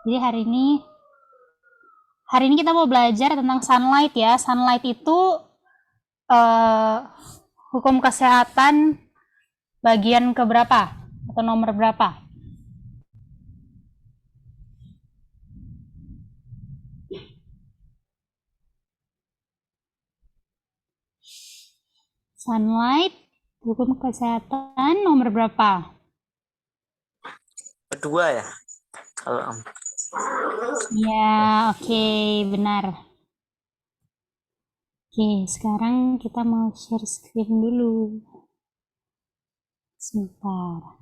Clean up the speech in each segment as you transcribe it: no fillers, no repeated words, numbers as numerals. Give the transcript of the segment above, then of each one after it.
Jadi hari ini kita mau belajar tentang sunlight ya. Sunlight itu eh, hukum kesehatan bagian keberapa atau nomor berapa? Sunlight hukum kesehatan nomor berapa? Kedua ya. Kalau Ya, oke, benar. Oke, sekarang kita mau share screen dulu. Sebentar.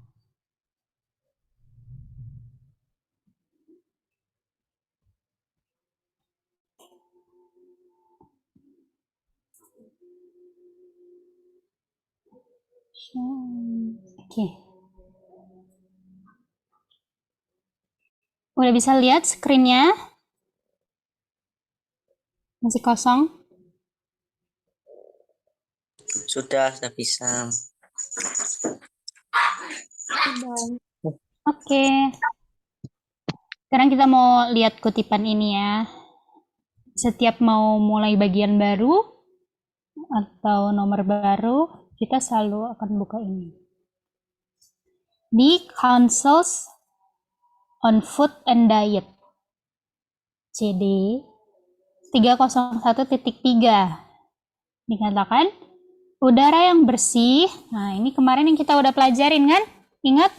Oke. Udah bisa lihat screen-nya? Masih kosong? sudah bisa. Oke. Sekarang kita mau lihat kutipan ini ya. Setiap mau mulai bagian baru atau nomor baru, kita selalu akan buka ini. Di Councils on Food and Diet, CD 301.3, dikatakan udara yang bersih. Nah, ini kemarin yang kita udah pelajarin kan? Ingat?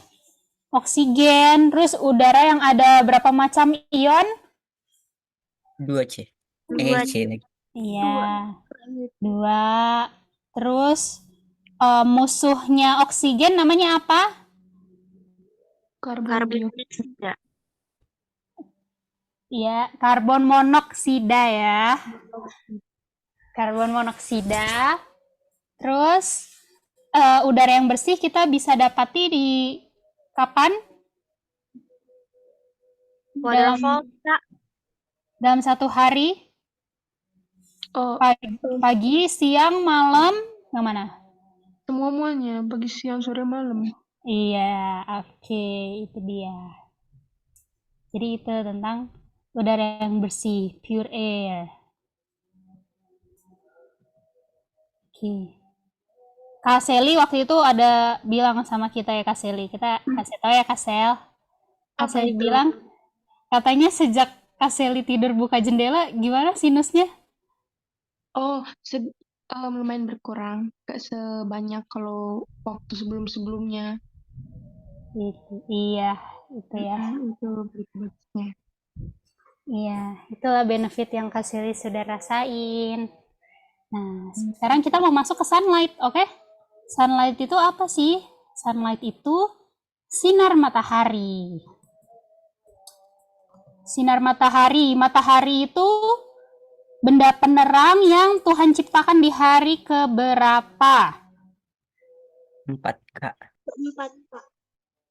Oksigen, terus udara yang ada berapa macam ion? 2C. C lagi. Iya, 2. Terus musuhnya oksigen namanya apa? Karbon dioksida. Iya, karbon monoksida ya. Karbon monoksida. Terus udara yang bersih kita bisa dapati di kapan? Dalam satu hari? Pagi, siang, malam, yang mana? Semuanya pagi, siang, sore, malam. Iya, oke, itu dia. Jadi itu tentang udara yang bersih, pure air. Oke. Kak Seli waktu itu ada bilang sama kita ya, Kak Seli. Kita kasih tahu ya, Kak Sel. Kak Seli bilang, katanya sejak Kak Seli tidur buka jendela, gimana sinusnya? Oh, lumayan berkurang. Gak sebanyak kalau waktu sebelum-sebelumnya. Iya, itu ya. Itu berikutnya. Iya, itulah benefit yang Kak Seli sudah rasain. Nah, sekarang kita mau masuk ke sunlight, oke? Sunlight itu apa sih? Sunlight itu sinar matahari. Sinar matahari. Matahari itu benda penerang yang Tuhan ciptakan di hari keberapa? 4, Kak.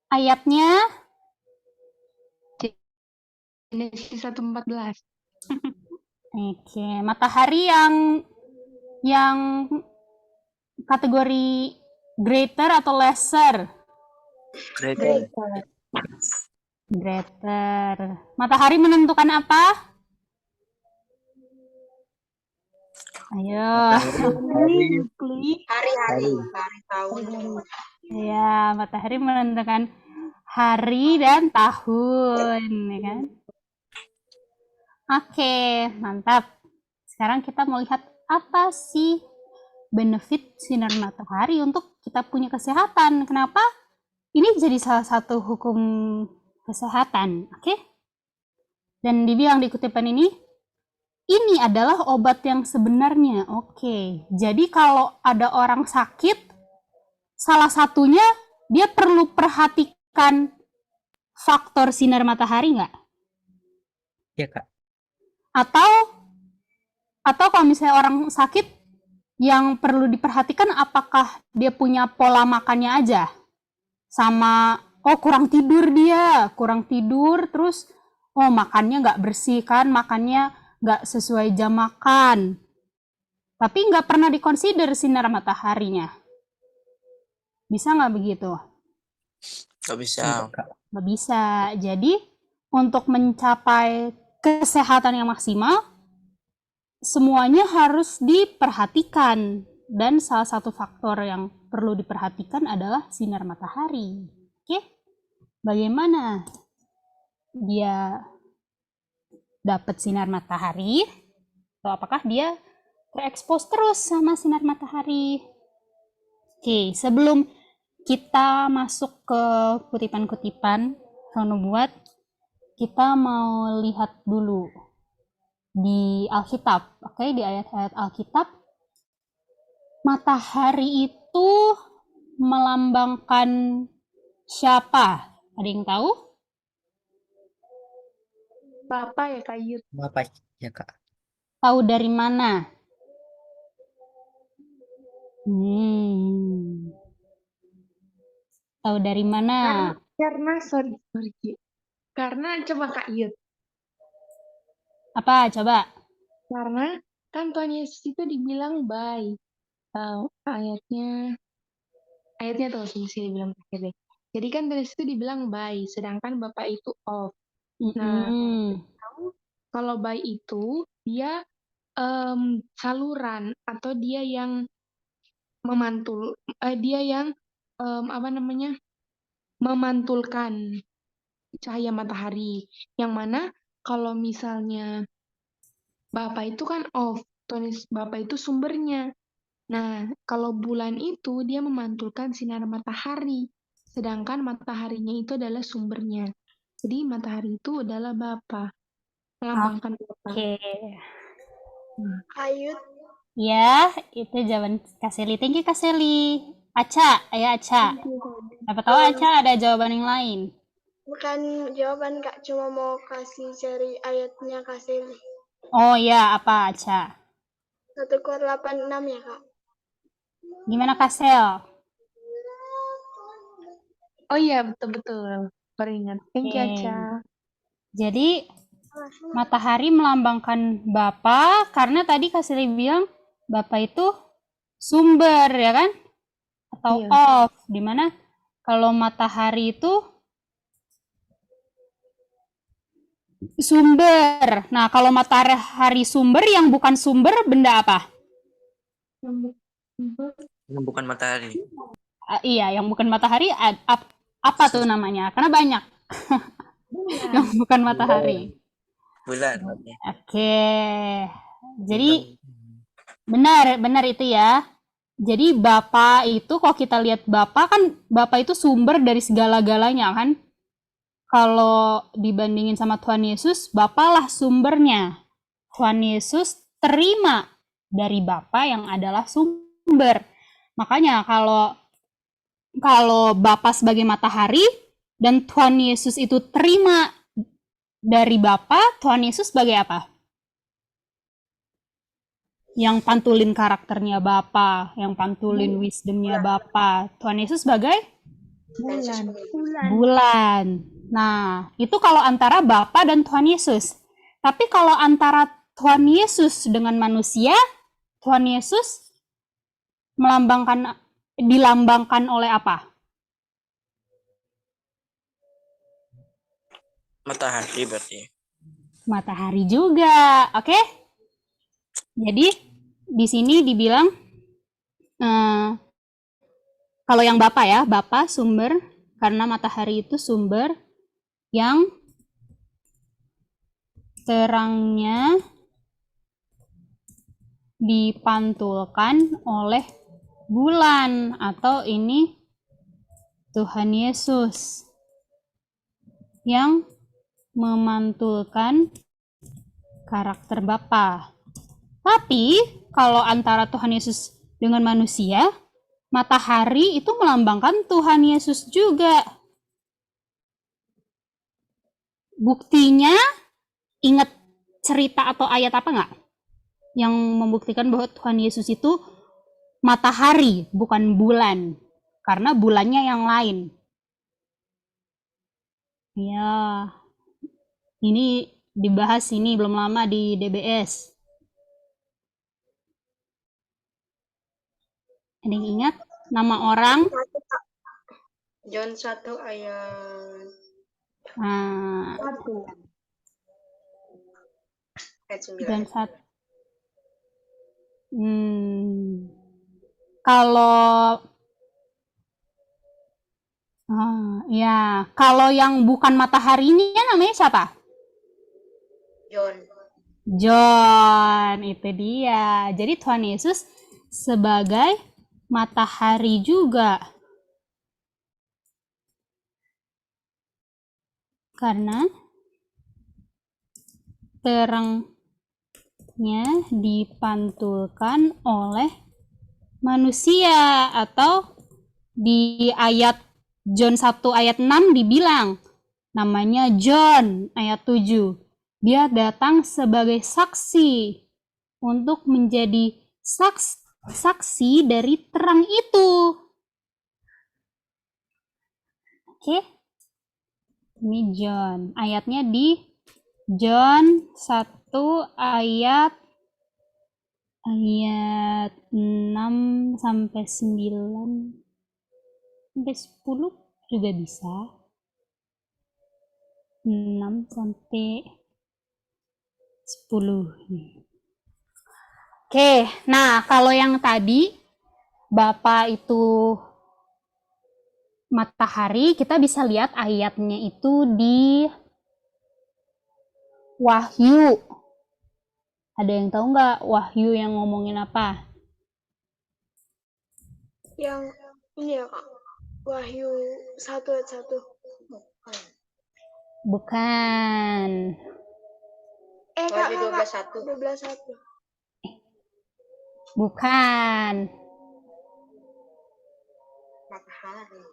Ayatnya Genesis 1:14. oke, matahari yang kategori greater atau lesser? Greater. Greater. Matahari menentukan apa? Ayo. Hari tahun. Ya, matahari menentukan hari dan tahun, ya kan? Oke, mantap. Sekarang kita mau lihat apa sih benefit sinar matahari untuk kita punya kesehatan. Kenapa? Ini jadi salah satu hukum kesehatan, oke? Dan dibilang di kutipan ini adalah obat yang sebenarnya. Oke, jadi kalau ada orang sakit, salah satunya dia perlu perhatikan faktor sinar matahari nggak? Iya, Kak. Atau kalau misalnya orang sakit, yang perlu diperhatikan apakah dia punya pola makannya aja? Sama, kurang tidur, terus, makannya nggak bersih kan, makannya nggak sesuai jam makan. Tapi nggak pernah dikonsider sinar mataharinya. Bisa nggak begitu? Nggak bisa. Nggak bisa. Jadi untuk mencapai kesehatan yang maksimal, semuanya harus diperhatikan. Dan salah satu faktor yang perlu diperhatikan adalah sinar matahari. Oke, bagaimana dia dapat sinar matahari? Atau apakah dia terekspos terus sama sinar matahari? Oke, sebelum kita masuk ke kutipan-kutipan nubuat, kita mau lihat dulu di Alkitab. Oke, di ayat-ayat Alkitab, matahari itu melambangkan siapa? Ada yang tahu? Bapak ya Kak Yud. Apa ya Kak? Tahu dari mana? Tahu dari mana? Karena sorry. Ki. Karena coba Kak Yud. Apa? Coba. Karena kan Tuhan Yesus itu dibilang baik. Ayatnya tuh sih dibilang terakhir deh. Jadi kan Tuhan Yesus itu dibilang baik, sedangkan Bapak itu off. Nah, kalau baik itu dia saluran atau dia yang memantul, dia yang memantulkan cahaya matahari. Yang mana kalau misalnya Bapak itu kan off, Bapak itu sumbernya. Nah, kalau bulan itu dia memantulkan sinar matahari, sedangkan mataharinya itu adalah sumbernya. Jadi matahari itu adalah Bapa, melambangkan Bapa. Oke. Ayut, Ya, itu jawaban Kak Seli. Thank you Kak Seli. Aca, ayo Aca. Siapa tahu Aca ada jawaban yang lain. bukan jawaban Kak, cuma mau kasih cari ayatnya Kak Seli. Oh ya, apa Aca? 1 Kor 8:6 ya Kak. Gimana Kak Sel? Oh iya, betul-betul. Baru ingat. Thank you, Oke. Aca. Jadi matahari melambangkan Bapa karena tadi Kak Seli bilang Bapa itu sumber ya kan? Atau Iya. off. Dimana kalau matahari itu sumber. Nah, kalau matahari sumber yang bukan sumber benda apa? Yang bukan matahari. Iya, yang bukan matahari apa tuh namanya? Karena banyak yang bukan matahari. Bulan. Oke. Jadi benar itu ya. Jadi Bapa itu kalau kita lihat Bapa kan Bapa itu sumber dari segala-galanya kan. Kalau dibandingin sama Tuhan Yesus, Bapa lah sumbernya. Tuhan Yesus terima dari Bapa yang adalah sumber. Makanya kalau Bapa sebagai matahari dan Tuhan Yesus itu terima dari Bapa, Tuhan Yesus sebagai apa? Yang pantulin karakternya Bapa, yang pantulin wisdomnya Bapa. Tuhan Yesus sebagai bulan. Nah, itu kalau antara Bapa dan Tuhan Yesus. Tapi kalau antara Tuhan Yesus dengan manusia, Tuhan Yesus dilambangkan oleh apa? Matahari berarti. Matahari juga, oke? Jadi di sini dibilang kalau yang Bapa ya, Bapa sumber karena matahari itu sumber yang terangnya dipantulkan oleh bulan atau ini Tuhan Yesus yang memantulkan karakter Bapa. Tapi kalau antara Tuhan Yesus dengan manusia, matahari itu melambangkan Tuhan Yesus juga. Buktinya, ingat cerita atau ayat apa nggak? Yang membuktikan bahwa Tuhan Yesus itu matahari, bukan bulan. Karena bulannya yang lain. Ya, ini dibahas ini belum lama di DBS. Ada yang ingat nama orang? John 1 ayat Nah, 1. Ayat 9. dan kalau ya, kalau yang bukan mataharinya namanya siapa? John. John, itu dia. Jadi Tuhan Yesus sebagai matahari juga. Karena terangnya dipantulkan oleh manusia, atau di ayat John 1 ayat 6 dibilang namanya John ayat 7. Dia datang sebagai saksi untuk menjadi saksi dari terang itu. Oke. Ini John. Ayatnya di John 1 ayat 6 sampai 9 sampai 10 juga bisa. 6 sampai 10. Oke, nah kalau yang tadi Bapak itu matahari, kita bisa lihat ayatnya itu di Wahyu. Ada yang tahu nggak Wahyu yang ngomongin apa? Yang ini ya Kak. Wahyu 1 ayat 1. Bukan. Kak, Wahyu 12:1. 12:1. Bukan. Matahari.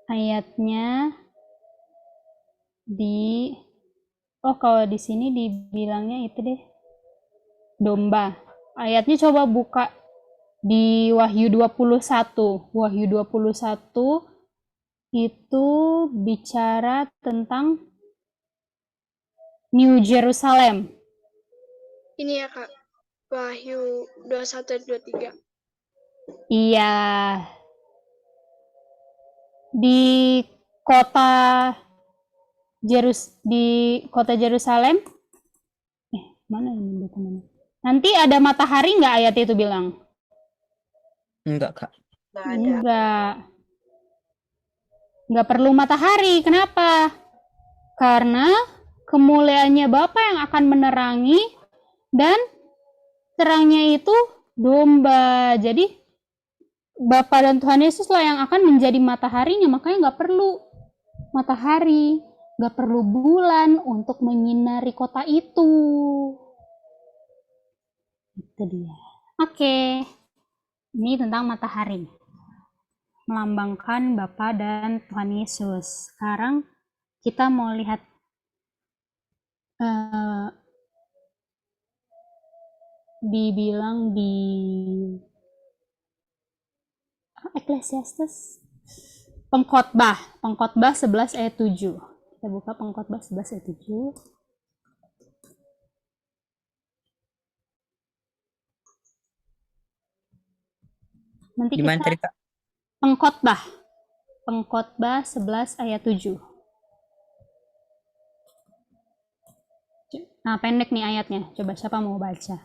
Ayatnya di kalau di sini dibilangnya itu deh, domba. Ayatnya coba buka di Wahyu 21. Wahyu 21 itu bicara tentang New Jerusalem. Ini ya Kak. Wahyu 21 ayat 23. Iya. Di kota Yerusalem. Mana ini dokumennya? Nanti ada matahari nggak ayat itu bilang? Enggak, Kak. Nggak perlu matahari. Kenapa? Karena kemuliaannya Bapa yang akan menerangi, dan terangnya itu domba. Jadi Bapa dan Tuhan Yesus lah yang akan menjadi mataharinya. Makanya nggak perlu matahari, nggak perlu bulan untuk menyinari kota itu. Itu dia. Oke. Ini tentang matahari. Melambangkan Bapa dan Tuhan Yesus. Sekarang kita mau lihat dibilang di Ecclesiastes, Pengkhotbah 11 ayat 7. Kita buka Pengkhotbah 11 ayat 7. Nanti Gimana kita cerita? Pengkhotbah 11 ayat 7. Nah, pendek nih ayatnya. Coba siapa mau baca?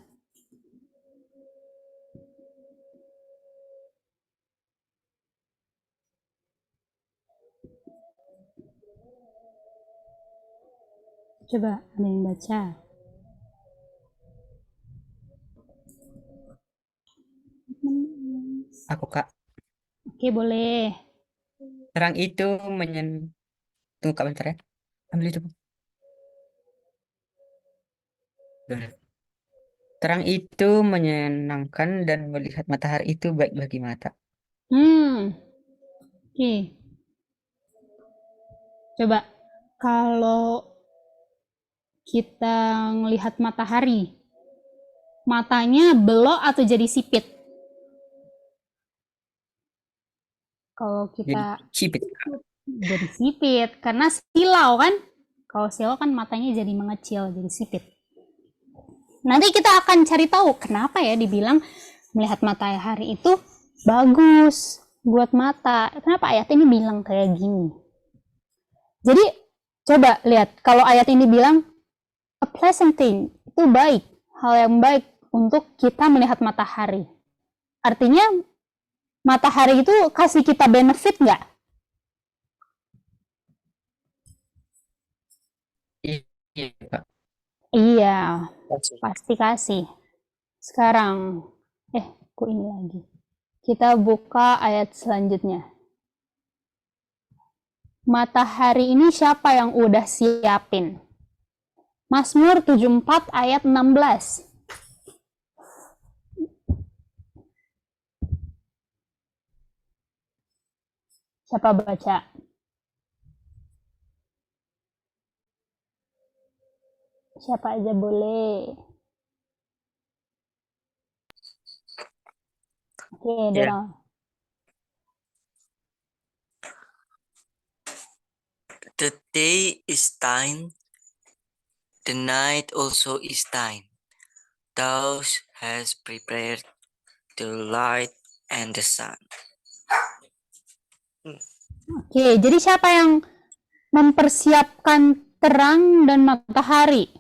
Coba ada yang baca. Aku, Kak. Oke, boleh. Terang itu Tunggu, Kak, bentar ya. Ambil itu. Udah. Terang itu menyenangkan dan melihat matahari itu baik bagi mata. Oke. Coba kalau kita ngelihat matahari, matanya belok atau jadi sipit? Kalau Jadi kita sipit, Kak. jadi sipit, karena silau kan? Kalau silau kan matanya jadi mengecil, jadi sipit. Nanti kita akan cari tahu kenapa ya dibilang melihat matahari itu bagus buat mata. Kenapa ayat ini bilang kayak gini? Jadi coba lihat, kalau ayat ini bilang a pleasant thing, itu baik, hal yang baik untuk kita melihat matahari. Artinya matahari itu kasih kita benefit nggak? Iya, Kak. Iya, Pasti. pasti kasih. Sekarang, kok ini lagi? Kita buka ayat selanjutnya. Matahari ini siapa yang udah siapin? Mazmur 74 ayat 16. Siapa baca? Siapa aja boleh. Oke, Ya. Dora. The day is thine, the night also is thine. Thou hast prepared the light and the sun. Oke, jadi siapa yang mempersiapkan terang dan matahari?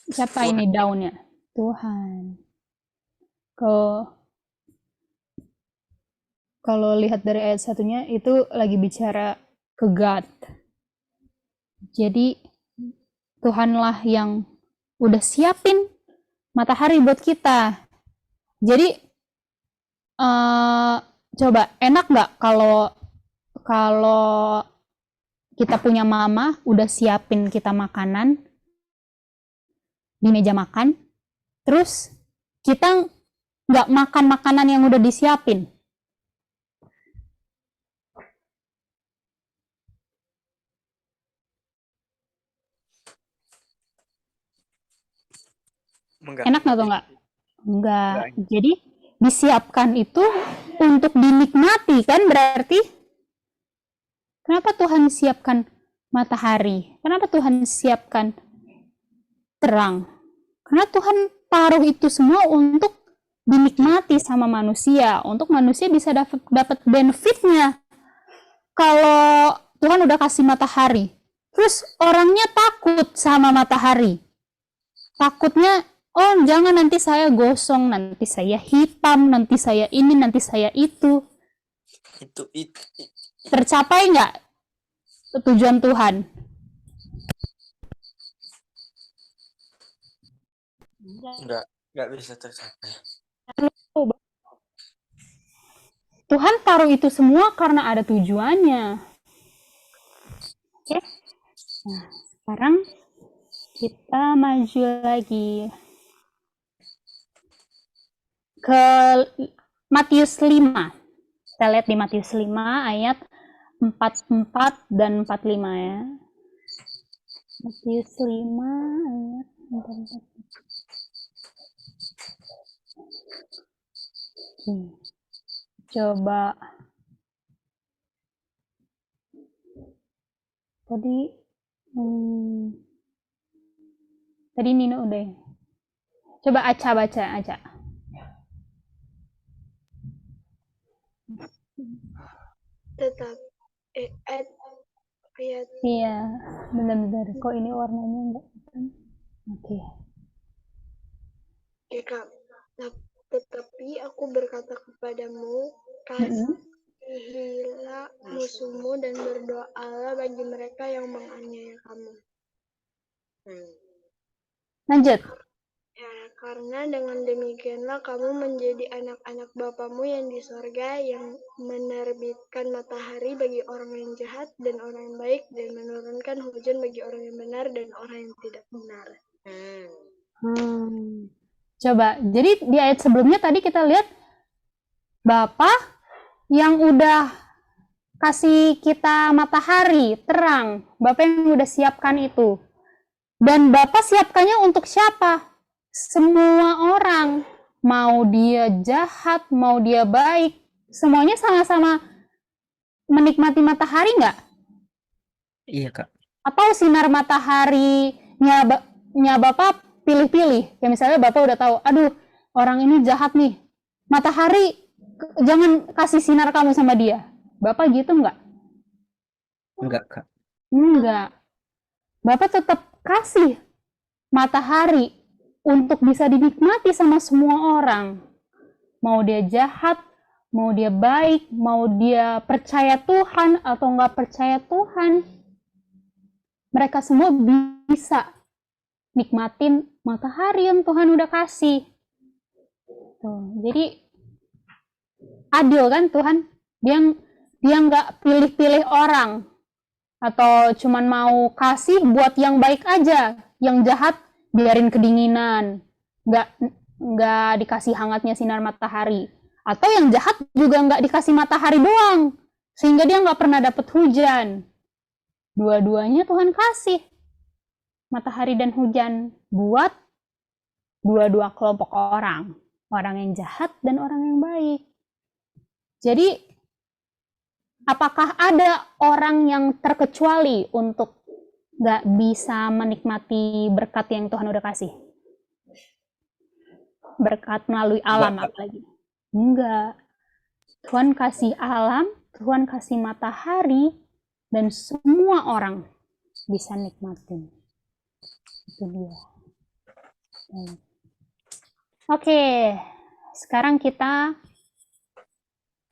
Siapa ini daunnya? Tuhan. Kalau lihat dari ayat satunya itu lagi bicara ke God. Jadi Tuhanlah yang udah siapin matahari buat kita. Jadi coba enak nggak kalau kita punya mama udah siapin kita makanan di meja makan, terus kita nggak makan makanan yang udah disiapin. Enak nggak tuh nggak? Enggak. Jadi disiapkan itu untuk dinikmati kan berarti. Kenapa Tuhan siapkan matahari? Kenapa Tuhan siapkan terang? Karena Tuhan taruh itu semua untuk dinikmati sama manusia, untuk manusia bisa dapat benefitnya. Kalau Tuhan udah kasih matahari, terus orangnya takut sama matahari. Takutnya, oh jangan nanti saya gosong, nanti saya hitam, nanti saya ini, nanti saya itu. Itu. Tercapai nggak tujuan Tuhan? Nggak bisa tercapai. Tuhan taruh itu semua karena ada tujuannya. Oke? Nah, sekarang kita maju lagi ke Matius 5. Kita lihat di Matius 5 ayat 44 dan 45 ya. Matius 5 ayat 44. Coba tadi Nino udah ya? Coba Aca baca Aca. Tetap ayat Iya, benar-benar. Kok ini warnanya enggak hitam? Oke. ya Kak. Tetapi aku berkata kepadamu, kasihilah musuhmu dan berdoalah bagi mereka yang menganiaya kamu. Lanjut. Ya, karena dengan demikianlah kamu menjadi anak-anak Bapamu yang di sorga, yang menerbitkan matahari bagi orang yang jahat dan orang yang baik, dan menurunkan hujan bagi orang yang benar dan orang yang tidak benar. Coba, jadi di ayat sebelumnya tadi kita lihat Bapa yang udah kasih kita matahari, terang. Bapa yang udah siapkan itu. Dan Bapa siapkannya untuk siapa? Semua orang. Mau dia jahat, mau dia baik. Semuanya sama-sama menikmati matahari nggak? Iya, Kak. Atau sinar mataharinya Bapak pilih-pilih. Ya misalnya Bapak udah tahu, aduh orang ini jahat nih. Matahari jangan kasih sinar kamu sama dia. Bapak gitu nggak? Enggak, Kak. Enggak. Bapak tetap kasih matahari untuk bisa dinikmati sama semua orang. Mau dia jahat, mau dia baik, mau dia percaya Tuhan atau nggak percaya Tuhan. Mereka semua bisa nikmatin matahari yang Tuhan udah kasih. Tuh, jadi adil kan Tuhan? Dia nggak pilih-pilih orang atau cuman mau kasih buat yang baik aja, yang jahat biarin kedinginan, nggak dikasih hangatnya sinar matahari, atau yang jahat juga nggak dikasih matahari doang, sehingga dia nggak pernah dapet hujan. Dua-duanya Tuhan kasih matahari dan hujan buat dua-dua kelompok orang yang jahat dan orang yang baik. Jadi apakah ada orang yang terkecuali untuk gak bisa menikmati berkat yang Tuhan udah kasih? Berkat melalui alam apalagi? Enggak. Tuhan kasih alam, Tuhan kasih matahari, dan semua orang bisa nikmatin. Itu dia. Oke, sekarang kita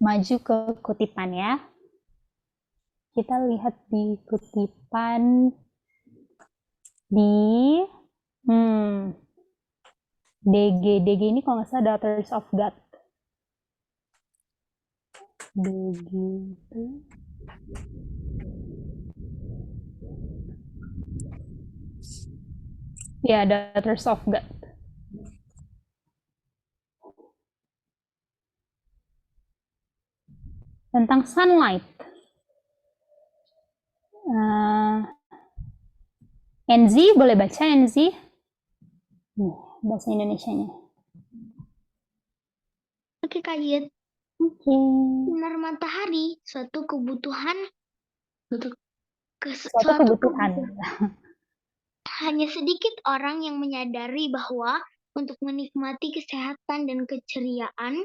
maju ke kutipan ya. Kita lihat di kutipan di DG ini kalau nggak salah Daughters of God. DG itu ya Daughters of God. Tentang sunlight. Enzi, boleh baca Enzi? Bahasa Indonesianya. Oke, Kak Yud. Oke. Sinar matahari suatu kebutuhan. Suatu kebutuhan. Hanya sedikit orang yang menyadari bahwa untuk menikmati kesehatan dan keceriaan,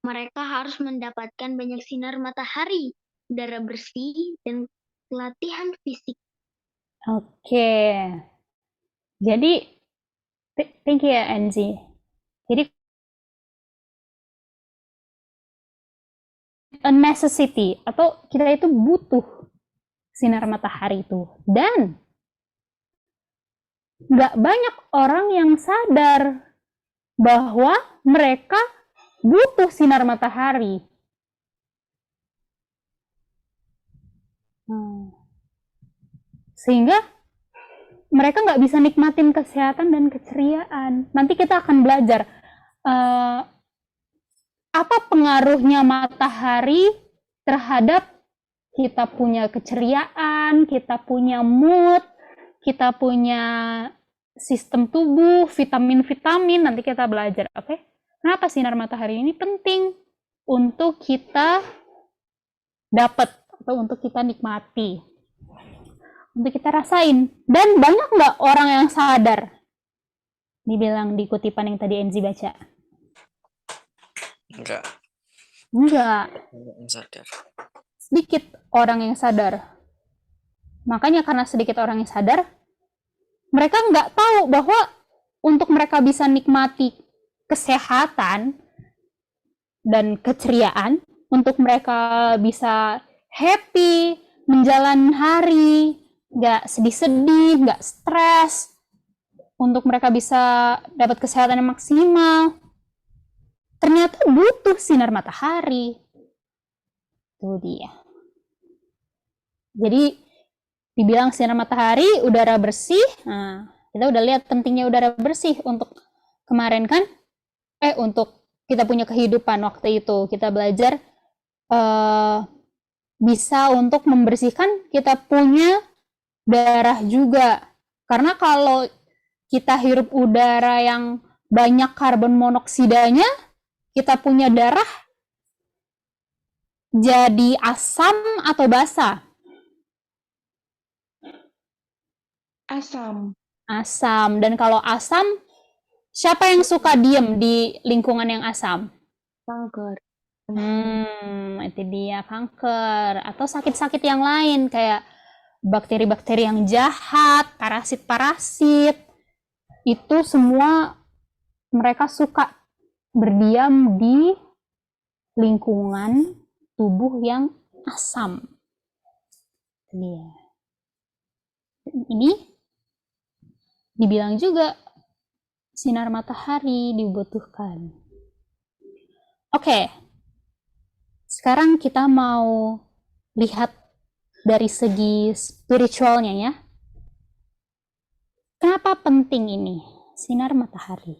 mereka harus mendapatkan banyak sinar matahari, udara bersih, dan latihan fisik. Oke. Jadi, thank you ya Enzi. Jadi, a necessity, atau kita itu butuh sinar matahari itu. Dan, nggak banyak orang yang sadar bahwa mereka butuh sinar matahari. Sehingga mereka nggak bisa nikmatin kesehatan dan keceriaan. Nanti kita akan belajar apa pengaruhnya matahari terhadap kita punya keceriaan, kita punya mood, kita punya sistem tubuh, vitamin-vitamin. Nanti kita belajar, oke? Kenapa sinar matahari ini penting untuk kita dapat atau untuk kita nikmati, untuk kita rasain. Dan banyak nggak orang yang sadar? Dibilang di kutipan yang tadi Enzi baca. Enggak. Enggak. Sadar. Sedikit orang yang sadar. Makanya karena sedikit orang yang sadar, mereka nggak tahu bahwa untuk mereka bisa nikmati kesehatan dan keceriaan, untuk mereka bisa happy, menjalani hari, nggak sedih-sedih, nggak stres, untuk mereka bisa dapat kesehatan yang maksimal, ternyata butuh sinar matahari. Itu dia. Jadi dibilang sinar matahari, udara bersih. Nah, kita udah lihat pentingnya udara bersih untuk kemarin kan? Untuk kita punya kehidupan waktu itu. Kita belajar bisa untuk membersihkan kita punya darah juga. Karena kalau kita hirup udara yang banyak karbon monoksidanya, kita punya darah jadi asam atau basa. Asam. Asam. Dan kalau asam, siapa yang suka diem di lingkungan yang asam? Kanker. Itu dia kanker atau sakit-sakit yang lain kayak bakteri-bakteri yang jahat, parasit-parasit. Itu semua mereka suka berdiam di lingkungan tubuh yang asam. Itu dia. Ini dibilang juga sinar matahari dibutuhkan. Oke. Sekarang kita mau lihat dari segi spiritualnya ya. Kenapa penting ini sinar matahari?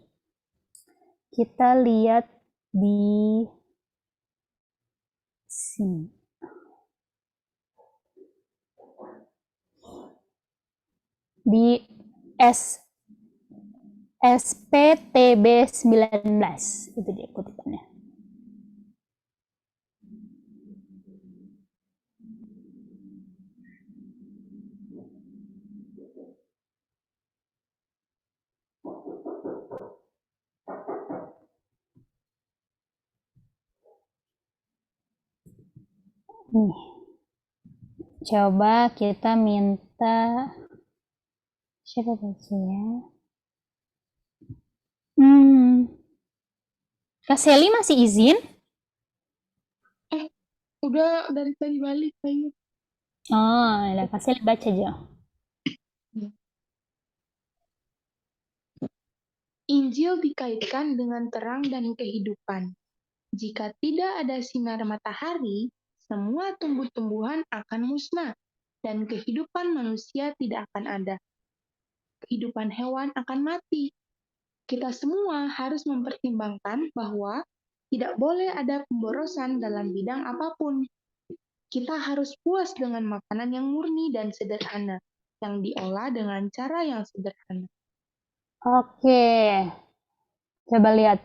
Kita lihat di sini. Di SPTB 19 itu dia kutipannya. Nih, coba kita minta siapa baca ya? Kak Seli masih izin? Udah dari tadi balik kayaknya. Oh, ya Kak Seli baca aja. Injil dikaitkan dengan terang dan kehidupan. Jika tidak ada sinar matahari, semua tumbuh-tumbuhan akan musnah dan kehidupan manusia tidak akan ada. Kehidupan hewan akan mati. Kita semua harus mempertimbangkan bahwa tidak boleh ada pemborosan dalam bidang apapun. Kita harus puas dengan makanan yang murni dan sederhana, yang diolah dengan cara yang sederhana. Oke, coba lihat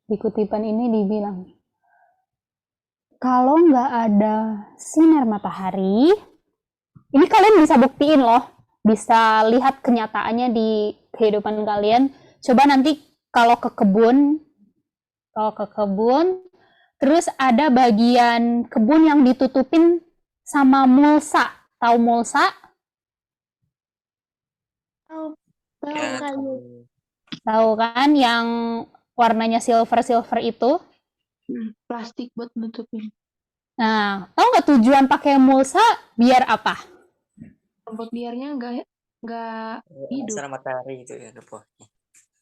di kutipan ini dibilang kalau nggak ada sinar matahari, ini kalian bisa buktiin loh, bisa lihat kenyataannya di kehidupan kalian. Coba nanti kalau ke kebun, terus ada bagian kebun yang ditutupin sama mulsa. Tahu mulsa? Ya, Tahu kan yang warnanya silver itu? Plastik buat nutupin. Nah, tahu nggak tujuan pakai mulsa biar apa? Rumput liarnya nggak hidup. sinar matahari itu ya, Depo.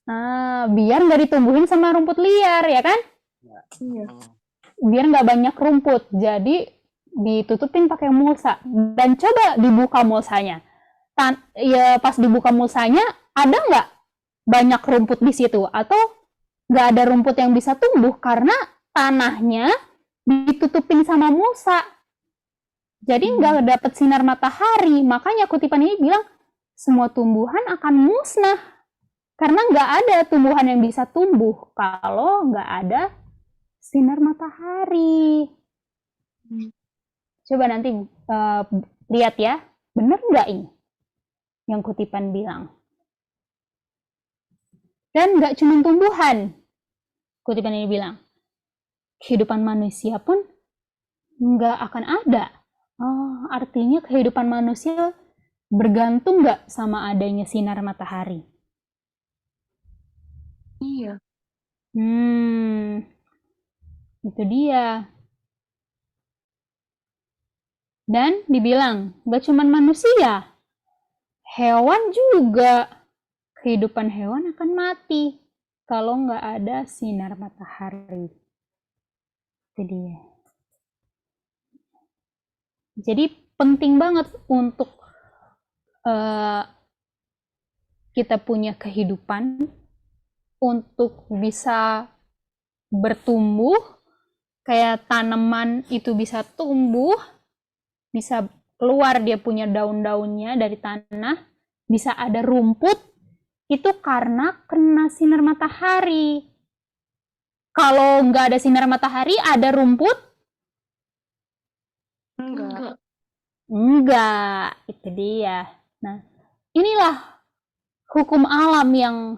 Nah, biar nggak ditumbuhin sama rumput liar, ya kan? Iya. Biar nggak banyak rumput, jadi ditutupin pakai mulsa. Dan coba dibuka mulsanya. Ya pas dibuka mulsanya, ada nggak banyak rumput di situ? Atau nggak ada rumput yang bisa tumbuh karena tanahnya ditutupin sama mulsa. Jadi nggak dapet sinar matahari. Makanya kutipan ini bilang semua tumbuhan akan musnah. Karena nggak ada tumbuhan yang bisa tumbuh kalau nggak ada sinar matahari. Coba nanti lihat ya, bener nggak ini yang kutipan bilang? Dan nggak cuma tumbuhan, kutipan ini bilang, kehidupan manusia pun nggak akan ada. Oh, artinya kehidupan manusia bergantung nggak sama adanya sinar matahari? Iya. Itu dia. Dan dibilang, nggak cuma manusia, hewan juga. Kehidupan hewan akan mati kalau nggak ada sinar matahari. Itu dia. Jadi penting banget untuk kita punya kehidupan untuk bisa bertumbuh, kayak tanaman itu bisa tumbuh, bisa keluar dia punya daun-daunnya dari tanah, bisa ada rumput, itu karena kena sinar matahari. Kalau nggak ada sinar matahari, ada rumput? Enggak. Enggak, itu dia. Nah, inilah hukum alam yang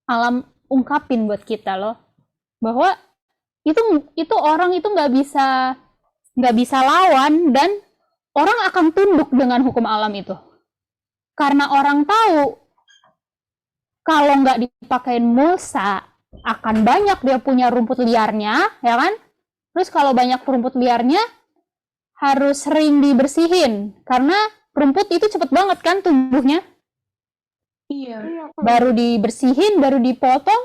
alam ungkapin buat kita loh, bahwa itu orang itu nggak bisa lawan, dan orang akan tunduk dengan hukum alam itu karena orang tahu kalau nggak dipakein mulsa akan banyak dia punya rumput liarnya, ya kan? Terus kalau banyak rumput liarnya harus sering dibersihin karena rumput itu cepet banget kan tumbuhnya. Iya. Baru dibersihin, baru dipotong,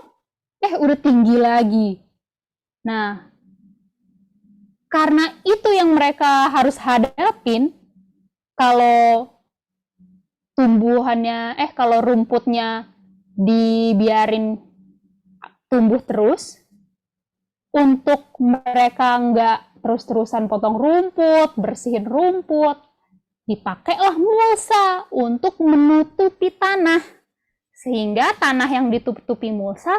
udah tinggi lagi. Nah, karena itu yang mereka harus hadapin, kalau kalau rumputnya dibiarin tumbuh terus, untuk mereka nggak terus-terusan potong rumput, bersihin rumput, dipakailah mulsa untuk menutupi tanah. Sehingga tanah yang ditutupi mulsa,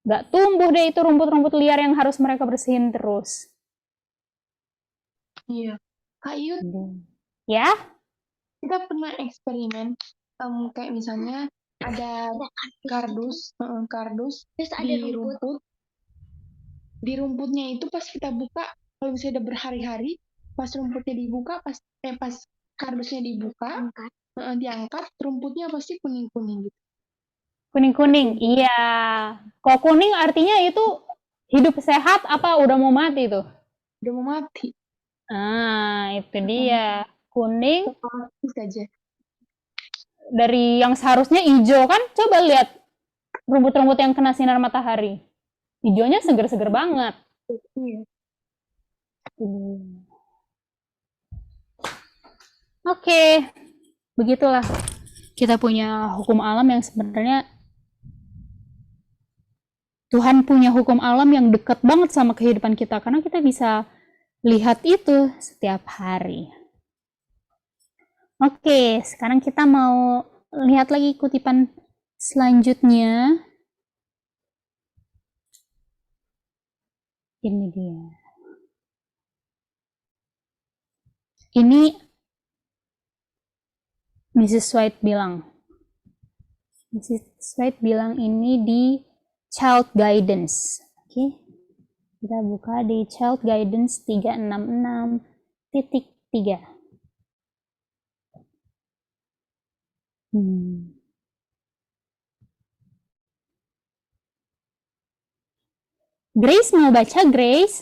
nggak tumbuh deh itu rumput-rumput liar yang harus mereka bersihin terus. Iya. Kak Yud, Ya, kita pernah eksperimen kayak misalnya ada kardus Terus ada di rumput. rumput. Di rumputnya itu pas kita buka, kalau misalnya udah berhari-hari, pas rumputnya dibuka, pas kardusnya dibuka, Angkat. diangkat, rumputnya pasti kuning-kuning gitu. kuning-kuning. Iya. Kalau kuning artinya itu hidup sehat apa udah mau mati tuh? Udah mau mati. Itu dia. Kuning Bisa aja. dari yang seharusnya hijau kan? Coba lihat rumput-rumput yang kena sinar matahari. Hijaunya seger-seger banget. Iya. Oke, begitulah kita punya hukum alam yang sebenarnya Tuhan punya hukum alam yang dekat banget sama kehidupan kita karena kita bisa lihat itu setiap hari. Oke, sekarang kita mau lihat lagi kutipan selanjutnya. Ini dia. Ini Mrs. White bilang. Mrs. White bilang ini di Child Guidance. Oke. Kita buka di Child Guidance 366.3. Grace mau baca, Grace?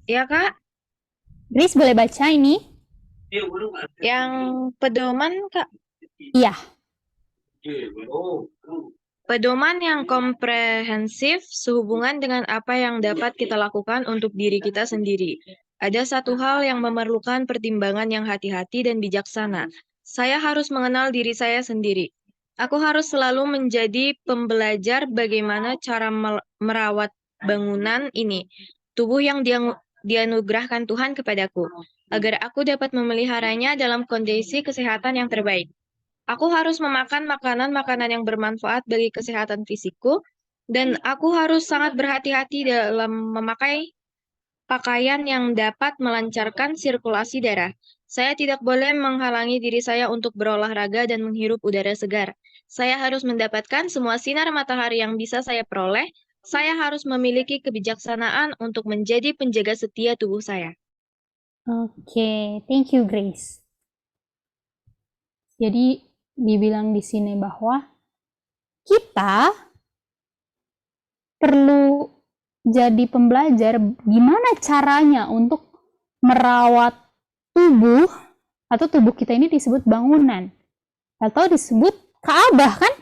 Ya Kak, Grace boleh baca ini? yang pedoman Kak. Iya. Pedoman yang komprehensif sehubungan dengan apa yang dapat kita lakukan untuk diri kita sendiri. Ada satu hal yang memerlukan pertimbangan yang hati-hati dan bijaksana. Saya harus mengenal diri saya sendiri. Aku harus selalu menjadi pembelajar bagaimana cara merawat bangunan ini, tubuh yang dianugerahkan Tuhan kepadaku, agar aku dapat memeliharanya dalam kondisi kesehatan yang terbaik. Aku harus memakan makanan-makanan yang bermanfaat bagi kesehatan fisikku, dan aku harus sangat berhati-hati dalam memakai pakaian yang dapat melancarkan sirkulasi darah. Saya tidak boleh menghalangi diri saya untuk berolahraga dan menghirup udara segar. Saya harus mendapatkan semua sinar matahari yang bisa saya peroleh. Saya harus memiliki kebijaksanaan untuk menjadi penjaga setia tubuh saya. Oke, thank you, Grace. Jadi dibilang di sini bahwa kita perlu jadi pembelajar gimana caranya untuk merawat tubuh, atau tubuh kita ini disebut bangunan atau disebut Ka'bah kan?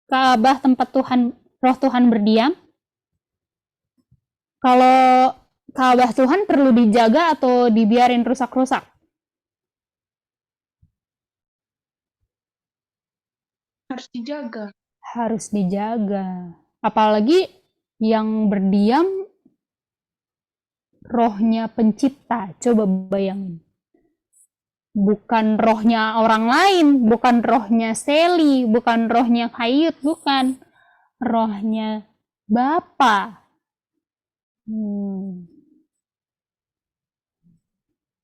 Ka'bah tempat roh Tuhan berdiam. Kalau Ka'bah Tuhan perlu dijaga atau dibiarin rusak-rusak? Harus dijaga. Harus dijaga. Apalagi yang berdiam rohnya pencipta. Coba bayangin. Bukan rohnya orang lain, bukan rohnya Sally, bukan rohnya Kayut, bukan. Rohnya Bapa.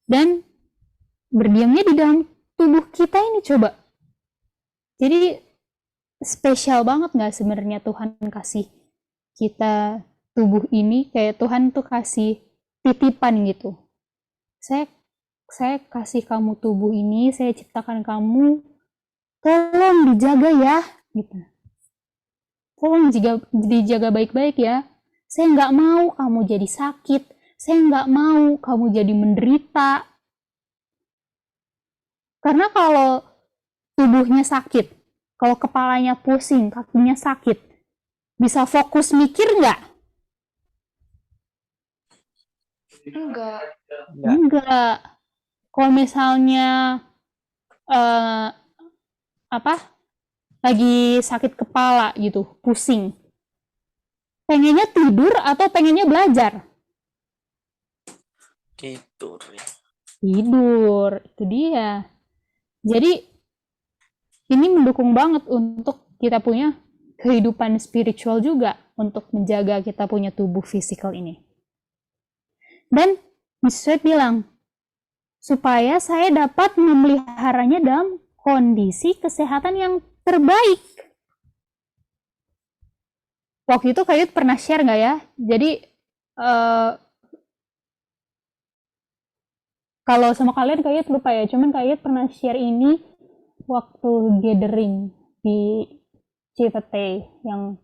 Dan berdiamnya di dalam tubuh kita ini coba. Jadi spesial banget nggak sebenarnya Tuhan kasih kita tubuh ini, kayak Tuhan tuh kasih titipan gitu. Saya kasih kamu tubuh ini, saya ciptakan kamu, tolong dijaga ya, gitu. Tolong dijaga baik-baik ya. Saya nggak mau kamu jadi sakit, saya nggak mau kamu jadi menderita. Karena kalau tubuhnya sakit, kalau kepalanya pusing, kakinya sakit, bisa fokus mikir nggak? Enggak. Enggak. Kalau misalnya lagi sakit kepala gitu, pusing, pengennya tidur atau pengennya belajar? Tidur ya. Tidur, itu dia. Jadi ini mendukung banget untuk kita punya kehidupan spiritual juga, untuk menjaga kita punya tubuh fisikal ini. Dan Mrs. White bilang, supaya saya dapat memeliharanya dalam kondisi kesehatan yang terbaik. Waktu itu Kayut pernah share nggak ya? Jadi kalau sama kalian Kayut lupa ya, cuman Kayut pernah share ini waktu gathering di Cipete, yang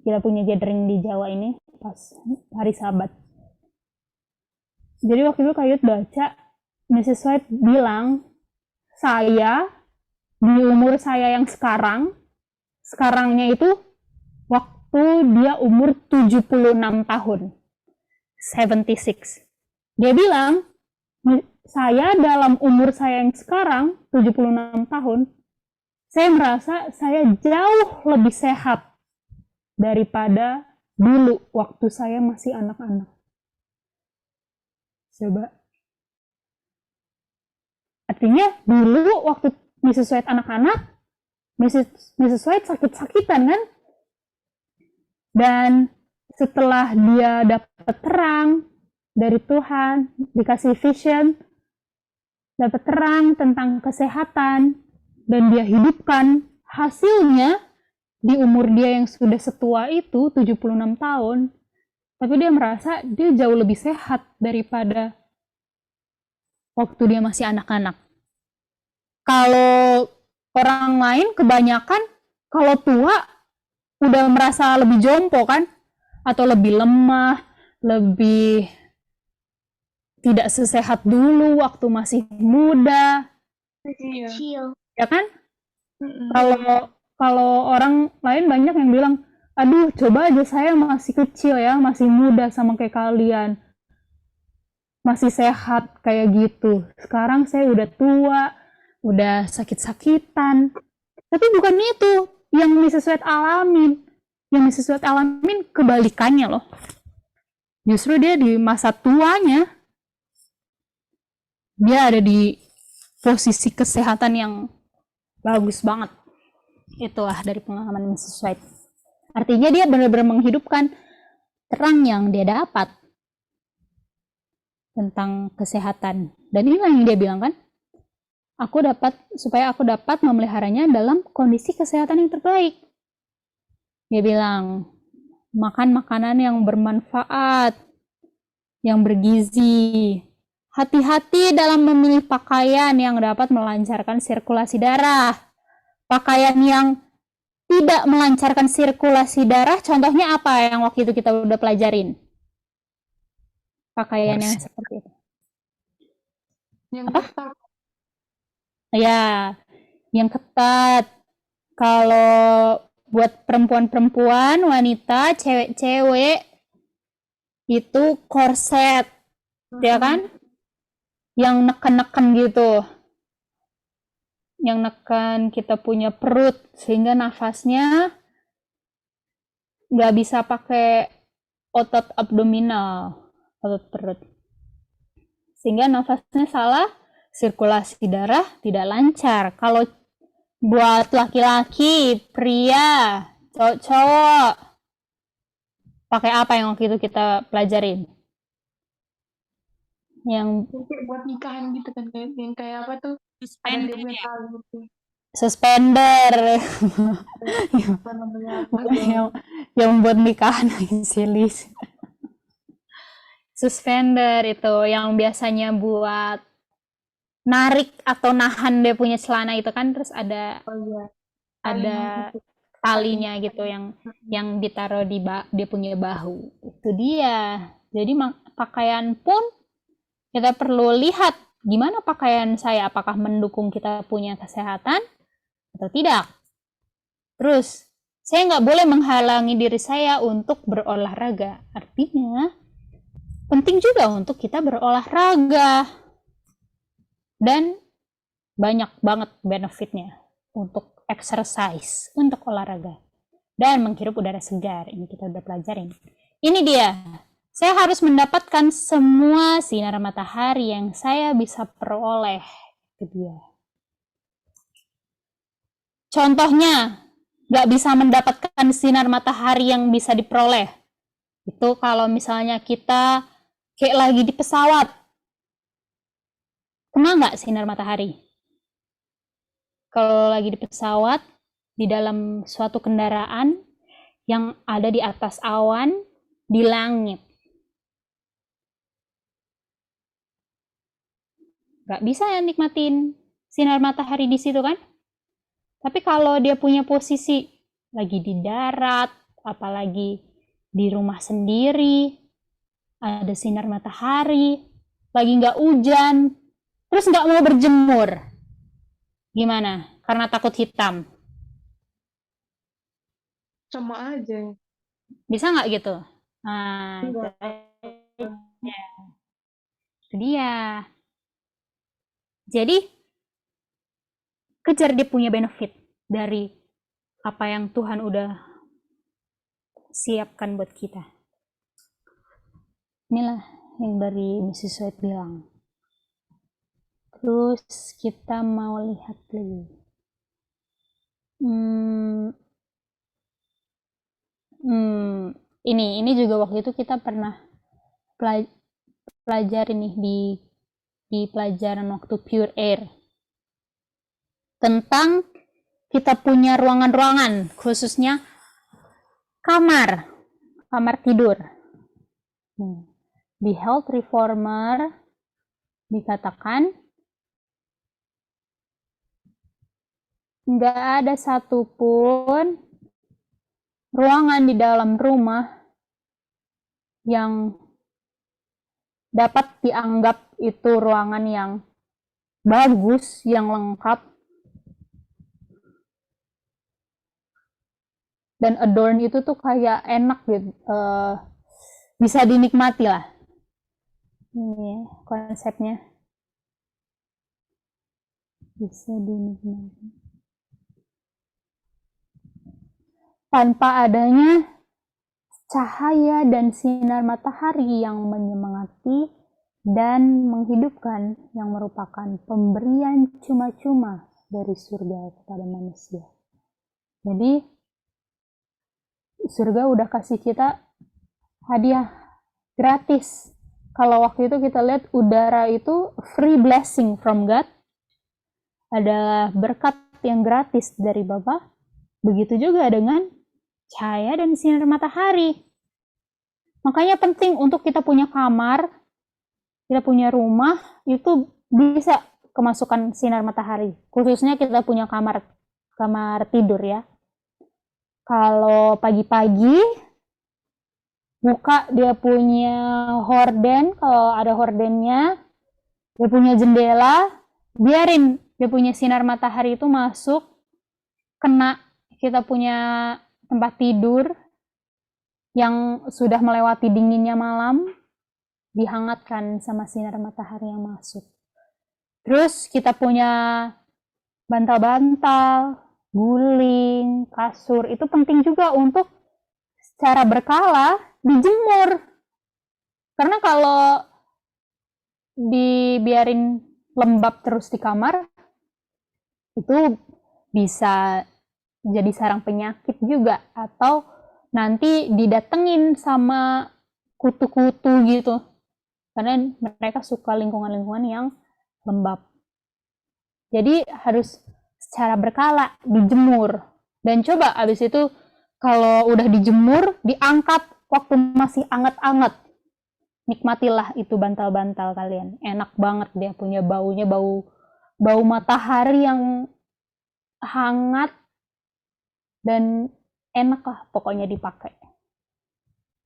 kita punya gathering di Jawa ini pas hari Sabat. Jadi waktu itu Kayut baca, Mrs. White bilang, saya di umur saya yang sekarangnya itu waktu dia umur 76 tahun, 76. Dia bilang, saya dalam umur saya yang sekarang, 76 tahun, saya merasa saya jauh lebih sehat daripada dulu waktu saya masih anak-anak. Coba. Artinya dulu waktu Mrs. White anak-anak, Mrs. White sakit-sakitan kan? Dan setelah dia dapat terang dari Tuhan, dikasih vision, dapat terang tentang kesehatan, dan dia hidupkan, hasilnya di umur dia yang sudah setua itu, 76 tahun, tapi dia merasa dia jauh lebih sehat daripada waktu dia masih anak-anak. Kalau orang lain kebanyakan kalau tua udah merasa lebih jompo kan, atau lebih lemah, lebih tidak sesehat dulu waktu masih muda, Kecil. ya kan? Kalau orang lain banyak yang bilang, aduh coba aja saya masih kecil ya, masih muda sama kayak kalian, masih sehat kayak gitu. Sekarang saya udah tua, udah sakit-sakitan. Tapi bukan itu yang Mrs. White alamin. Yang Mrs. White alamin kebalikannya loh. Justru dia di masa tuanya, dia ada di posisi kesehatan yang bagus banget. Itulah dari pengalaman Mrs. White. Artinya dia benar-benar menghidupkan terang yang dia dapat tentang kesehatan. Dan inilah yang dia bilang kan, supaya aku dapat memeliharanya dalam kondisi kesehatan yang terbaik. Dia bilang, makan makanan yang bermanfaat, yang bergizi. Hati-hati dalam memilih pakaian yang dapat melancarkan sirkulasi darah. Pakaian yang tidak melancarkan sirkulasi darah, contohnya apa yang waktu itu kita udah pelajarin? Pakaian yang seperti itu. Yang Apa? ketat. Ya, yang ketat. Kalau buat perempuan-perempuan, wanita, cewek-cewek, itu korset, ya kan? Yang neken-neken gitu. Yang neken kita punya perut, sehingga nafasnya nggak bisa pakai otot abdominal, otot perut. Sehingga nafasnya salah, sirkulasi darah tidak lancar. Kalau buat laki-laki, pria, cowok-cowok, pakai apa yang waktu itu kita pelajarin? yang Kayak buat nikahan gitu kan, kayak yang kayak apa tuh? Ada dia punya tali gitu. suspender Apa namanya? Lupa. yang buat nikahan silly. Suspender itu yang biasanya buat narik atau nahan dia punya celana itu kan, terus ada Oh iya. ada Tali gitu. talinya gitu yang ditaruh di dia punya bahu. Itu dia. Jadi pakaian pun kita perlu lihat gimana pakaian saya, apakah mendukung kita punya kesehatan atau tidak. Terus, saya nggak boleh menghalangi diri saya untuk berolahraga. Artinya, penting juga untuk kita berolahraga. Dan banyak banget benefitnya untuk exercise, untuk olahraga. Dan menghirup udara segar. Ini kita udah pelajarin. Ini dia. Saya harus mendapatkan semua sinar matahari yang saya bisa peroleh. Itu dia. Contohnya, nggak bisa mendapatkan sinar matahari yang bisa diperoleh. Itu kalau misalnya kita kayak lagi di pesawat. Kena nggak sinar matahari? Kalau lagi di pesawat, di dalam suatu kendaraan yang ada di atas awan, di langit. Nggak bisa nikmatin sinar matahari di situ kan? Tapi kalau dia punya posisi lagi di darat, apalagi di rumah sendiri, ada sinar matahari, lagi nggak hujan, terus nggak mau berjemur. Gimana? Karena takut hitam. Sama aja. Bisa nggak gitu? Nah, Enggak. itu dia. Jadi, kejar dia punya benefit dari apa yang Tuhan udah siapkan buat kita. Inilah yang dari Mrs. White bilang. Terus kita mau lihat lagi. Ini juga waktu itu kita pernah pelajari nih di pelajaran waktu Pure Air. Tentang kita punya ruangan-ruangan, khususnya kamar tidur. Di Health Reformer dikatakan nggak ada satupun ruangan di dalam rumah yang dapat dianggap itu ruangan yang bagus, yang lengkap, dan adorn itu tuh kayak enak gitu, bisa dinikmati lah. Ini konsepnya, bisa dinikmati tanpa adanya cahaya dan sinar matahari yang menyemangati dan menghidupkan, yang merupakan pemberian cuma-cuma dari surga kepada manusia. Jadi surga udah kasih kita hadiah gratis. Kalau waktu itu kita lihat udara itu free blessing from God, adalah berkat yang gratis dari Bapa. Begitu juga dengan cahaya dan sinar matahari. Makanya penting untuk kita punya kamar, kita punya rumah, itu bisa kemasukan sinar matahari. Khususnya kita punya kamar tidur ya. Kalau pagi-pagi, buka dia punya horden, kalau ada hordennya, dia punya jendela, biarin dia punya sinar matahari itu masuk, kena kita punya tempat tidur yang sudah melewati dinginnya malam, dihangatkan sama sinar matahari yang masuk. Terus kita punya bantal-bantal, guling, kasur, itu penting juga untuk secara berkala dijemur. Karena kalau dibiarin lembab terus di kamar, itu bisa jadi sarang penyakit juga, atau nanti didatengin sama kutu-kutu gitu. karena mereka suka lingkungan-lingkungan yang lembab. Jadi harus secara berkala dijemur. Dan coba abis itu kalau udah dijemur, diangkat waktu masih anget-anget. Nikmatilah itu bantal-bantal kalian. Enak banget dia punya baunya, bau matahari yang hangat dan enak lah pokoknya dipakai.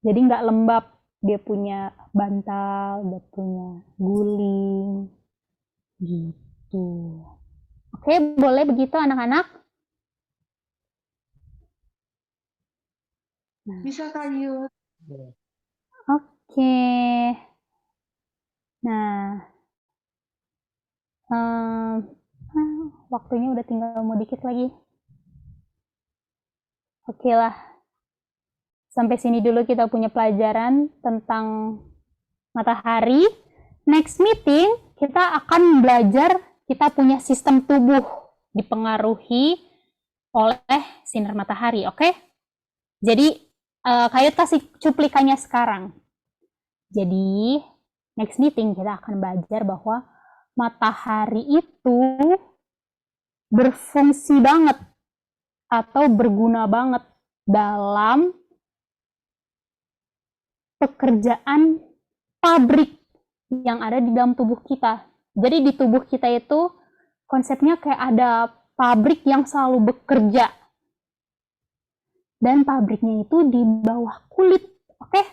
Jadi nggak lembab, dia punya bantal, dia punya guling, gitu. Oke, boleh begitu anak-anak? Bisa Kak Yud. Oke. Nah, waktunya udah tinggal mau dikit lagi. Oke lah. Sampai sini dulu kita punya pelajaran tentang matahari. Next meeting kita akan belajar kita punya sistem tubuh dipengaruhi oleh sinar matahari, oke? Jadi kayak kasih cuplikannya sekarang. Jadi next meeting kita akan belajar bahwa matahari itu berfungsi banget atau berguna banget dalam pekerjaan pabrik yang ada di dalam tubuh kita. Jadi di tubuh kita itu konsepnya kayak ada pabrik yang selalu bekerja. Dan pabriknya itu di bawah kulit, oke?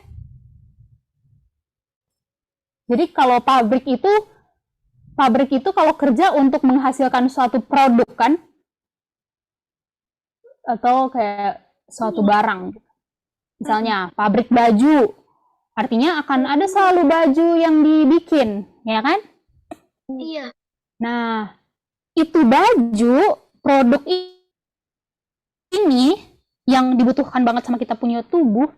Jadi kalau pabrik itu kalau kerja untuk menghasilkan suatu produk kan, atau kayak suatu barang. Misalnya pabrik baju, artinya akan ada selalu baju yang dibikin, ya kan? Iya. Nah, itu baju, produk ini yang dibutuhkan banget sama kita punya tubuh,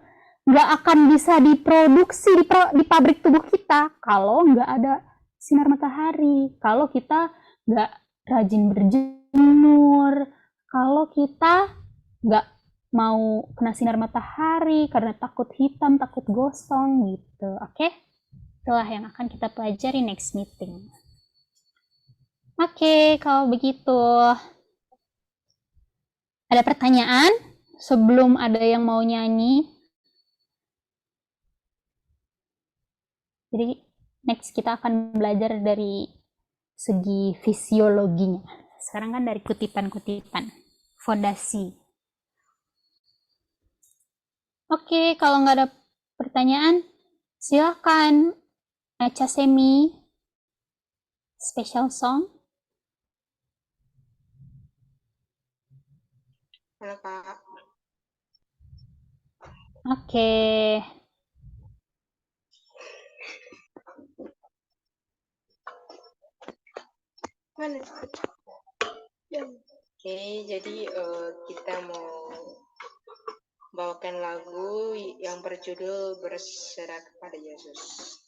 nggak akan bisa diproduksi di pabrik tubuh kita kalau nggak ada sinar matahari, kalau kita nggak rajin berjemur, kalau kita nggak mau kena sinar matahari karena takut hitam, takut gosong gitu, oke? Itulah yang akan kita pelajari next meeting. Oke, kalau begitu. Ada pertanyaan sebelum ada yang mau nyanyi? Jadi next kita akan belajar dari segi fisiologinya. Sekarang kan dari kutipan-kutipan, fondasi. Oke, kalau nggak ada pertanyaan, silakan Acha Semi, special song. Halo Kak. Oke. Mana? Oke, jadi kita mau bawakan lagu yang berjudul Berserah kepada Yesus.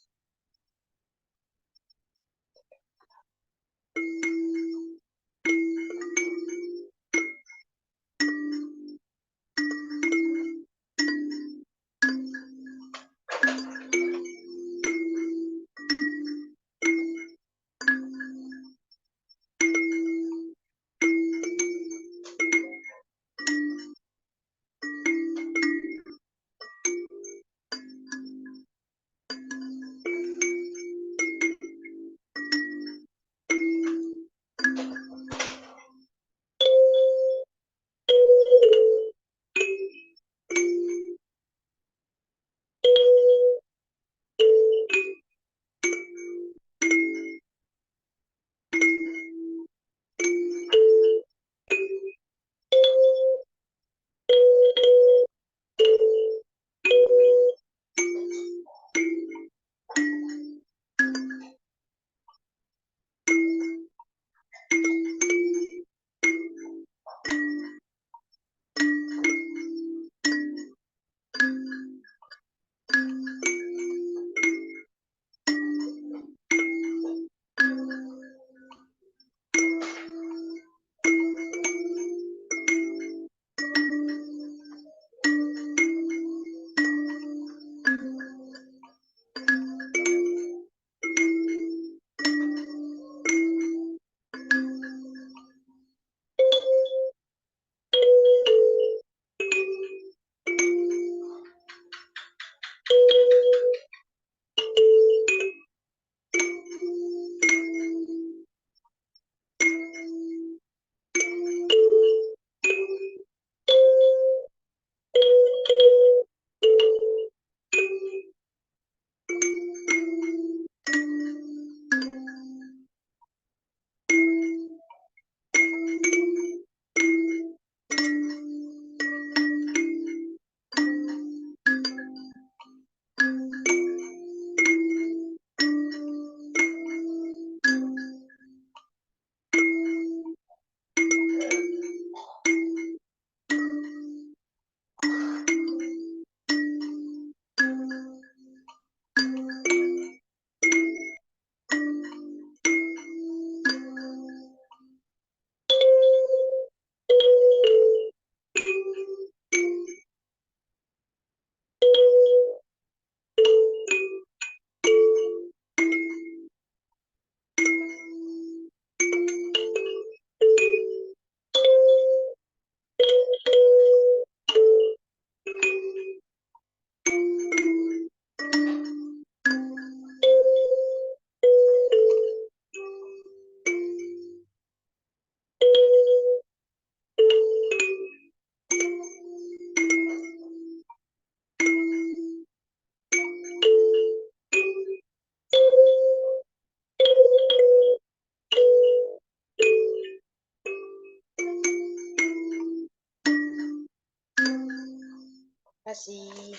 kasih.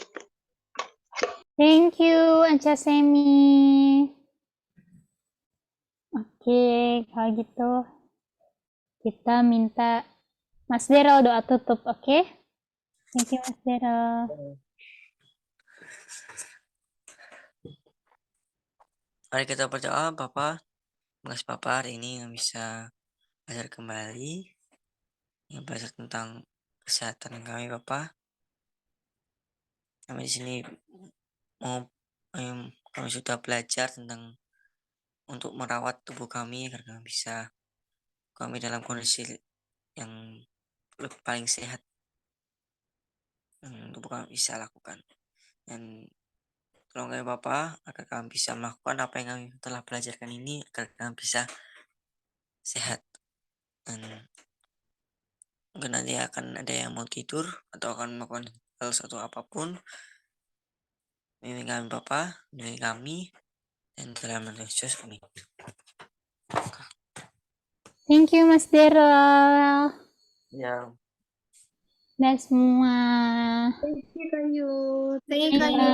Thank you, Anca Semi. Oke, kalau gitu kita minta Mas Daryl doa tutup, oke? Thank you, Mas Daryl. Mari kita berdoa, Bapak. Makasih Bapak hari ini yang bisa belajar kembali, yang belajar tentang kesehatan kami, Bapak. Kami di sini kami sudah belajar tentang untuk merawat tubuh kami agar kami dalam kondisi yang paling sehat yang tubuh kami bisa lakukan. Dan tolong kami Bapak agar kami bisa melakukan apa yang kami telah belajarkan ini agar kami bisa sehat. Dan mungkin nanti akan ada yang mau tidur atau akan melakukan hal suatu apapun. Bimbing kami Bapak, bimbing kami, dan dalam nama Yesus kami. Thank you, Mas Daryl. Ya. Dan semua. Thank you, Kayu. Iya.